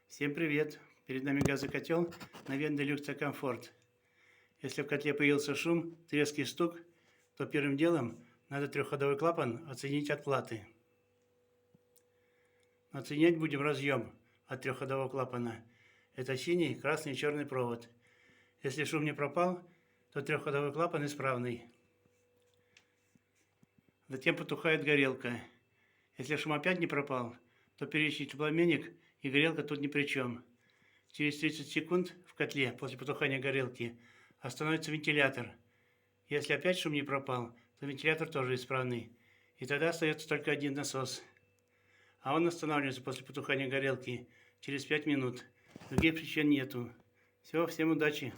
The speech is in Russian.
Всем привет! Перед нами газокотел на Венделюкс Комфорт. Если в котле появился шум, резкий стук, то первым делом надо трехходовой клапан отсоединить от платы. Отсоединять будем разъем от трехходового клапана. Это синий, красный и черный провод. Если шум не пропал, то трехходовой клапан исправный. Затем потухает горелка. Если шум опять не пропал, то перечный теплообменник и горелка тут ни при чем. Через 30 секунд в котле после потухания горелки остановится вентилятор. Если опять шум не пропал, то вентилятор тоже исправный. И тогда остается только один насос. А он останавливается после потухания горелки через 5 минут. Других причин нету. Все, всем удачи!